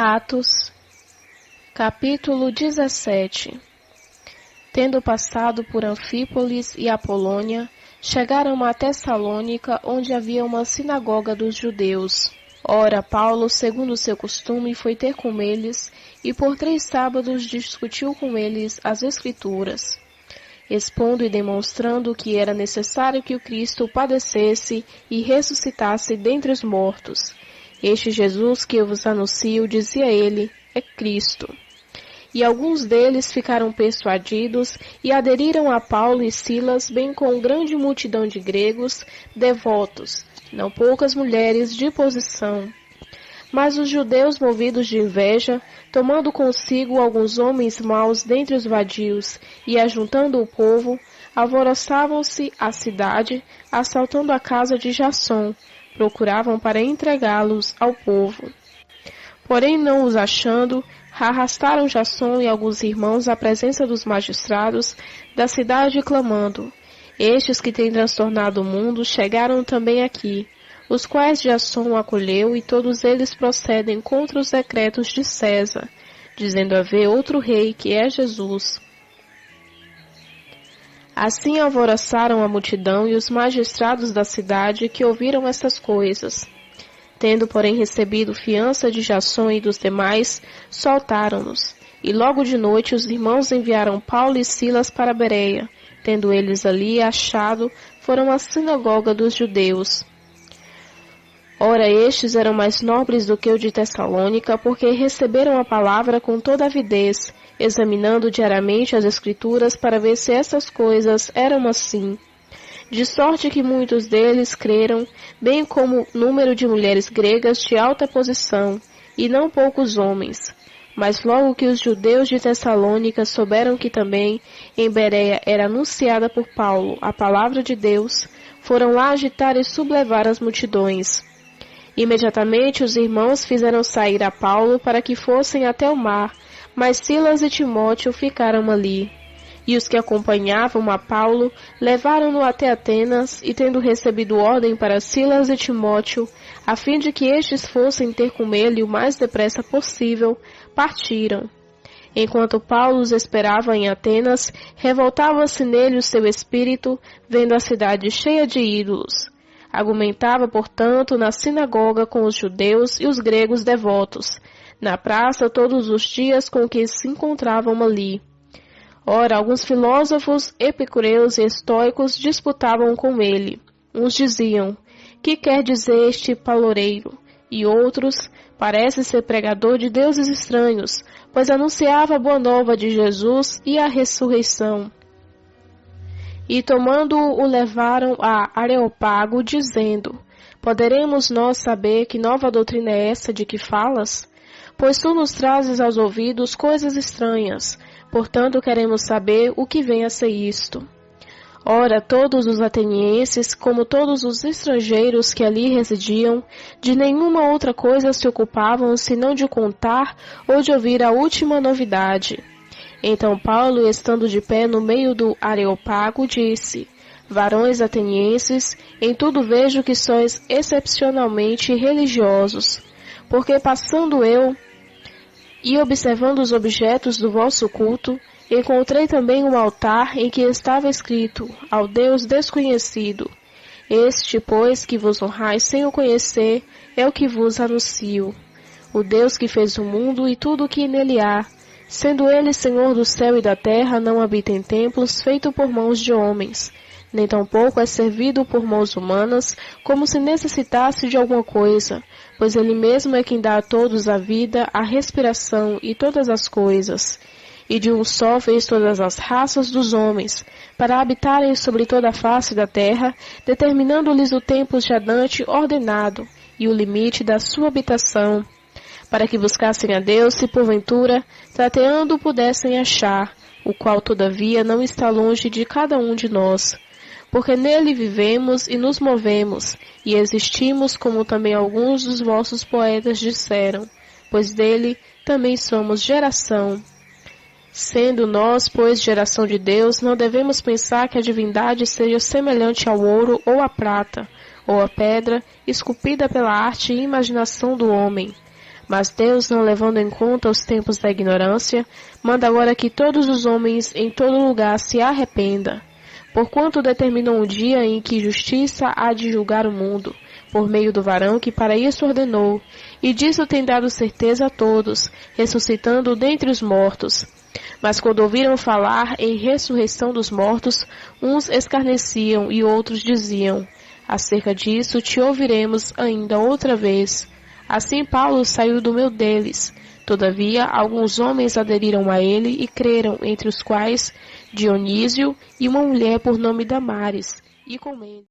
Atos, capítulo 17. Tendo passado por Anfípolis e Apolônia, chegaram a Tessalônica, onde havia uma sinagoga dos judeus. Ora, Paulo, segundo o seu costume, foi ter com eles, e por 3 sábados discutiu com eles as Escrituras, expondo e demonstrando que era necessário que o Cristo padecesse e ressuscitasse dentre os mortos. Este Jesus que eu vos anuncio, dizia ele, é Cristo. E alguns deles ficaram persuadidos e aderiram a Paulo e Silas, bem com grande multidão de gregos devotos, não poucas mulheres de posição. Mas os judeus, movidos de inveja, tomando consigo alguns homens maus dentre os vadios e ajuntando o povo, alvoroçavam-se a cidade, assaltando a casa de Jasson, procuravam para entregá-los ao povo. Porém, não os achando, arrastaram Jasson e alguns irmãos à presença dos magistrados da cidade, clamando: estes que têm transtornado o mundo chegaram também aqui, os quais Jasson acolheu, e todos eles procedem contra os decretos de César, dizendo haver outro rei, que é Jesus. Assim alvoroçaram a multidão e os magistrados da cidade, que ouviram estas coisas. Tendo, porém, recebido fiança de Jasson e dos demais, soltaram-nos. E logo de noite os irmãos enviaram Paulo e Silas para Bereia. Tendo eles ali achado, foram à sinagoga dos judeus. Ora, estes eram mais nobres do que o de Tessalônica, porque receberam a palavra com toda avidez, examinando diariamente as Escrituras para ver se essas coisas eram assim. De sorte que muitos deles creram, bem como número de mulheres gregas de alta posição, e não poucos homens. Mas logo que os judeus de Tessalônica souberam que também em Bereia era anunciada por Paulo a palavra de Deus, foram lá agitar e sublevar as multidões. Imediatamente os irmãos fizeram sair a Paulo para que fossem até o mar, mas Silas e Timóteo ficaram ali. E os que acompanhavam a Paulo levaram-no até Atenas, e tendo recebido ordem para Silas e Timóteo, a fim de que estes fossem ter com ele o mais depressa possível, partiram. Enquanto Paulo os esperava em Atenas, revoltava-se nele o seu espírito, vendo a cidade cheia de ídolos. Argumentava, portanto, na sinagoga com os judeus e os gregos devotos, na praça todos os dias com que se encontravam ali. Ora, alguns filósofos epicureus e estoicos disputavam com ele. Uns diziam: que quer dizer este paloureiro? E outros: parece ser pregador de deuses estranhos, pois anunciava a boa nova de Jesus e a ressurreição. E tomando-o, o levaram a Areópago, dizendo: poderemos nós saber que nova doutrina é essa de que falas? Pois tu nos trazes aos ouvidos coisas estranhas, portanto queremos saber o que vem a ser isto. Ora, todos os atenienses, como todos os estrangeiros que ali residiam, de nenhuma outra coisa se ocupavam senão de contar ou de ouvir a última novidade. Então Paulo, estando de pé no meio do Areópago, disse: varões atenienses, em tudo vejo que sois excepcionalmente religiosos, porque passando eu e observando os objetos do vosso culto, encontrei também um altar em que estava escrito: ao Deus desconhecido. Este, pois, que vos honrais sem o conhecer, é o que vos anuncio. O Deus que fez o mundo e tudo o que nele há, sendo ele Senhor do céu e da terra, não habita em templos feitos por mãos de homens, nem tampouco é servido por mãos humanas, como se necessitasse de alguma coisa, pois ele mesmo é quem dá a todos a vida, a respiração e todas as coisas. E de um só fez todas as raças dos homens, para habitarem sobre toda a face da terra, determinando-lhes o tempo já dante ordenado, e o limite da sua habitação, para que buscassem a Deus, se porventura, tateando pudessem achar, o qual todavia não está longe de cada um de nós. Porque nele vivemos e nos movemos, e existimos, como também alguns dos vossos poetas disseram, pois dele também somos geração. Sendo nós, pois, geração de Deus, não devemos pensar que a divindade seja semelhante ao ouro ou à prata, ou à pedra, esculpida pela arte e imaginação do homem. Mas Deus, não levando em conta os tempos da ignorância, manda agora que todos os homens em todo lugar se arrependam. Porquanto determinou um dia em que justiça há de julgar o mundo, por meio do varão que para isso ordenou, e disso tem dado certeza a todos, ressuscitando dentre os mortos. Mas quando ouviram falar em ressurreição dos mortos, uns escarneciam e outros diziam: acerca disso te ouviremos ainda outra vez. Assim Paulo saiu do meio deles. Todavia, alguns homens aderiram a ele e creram, entre os quais Dionísio e uma mulher por nome Damares, e com ele.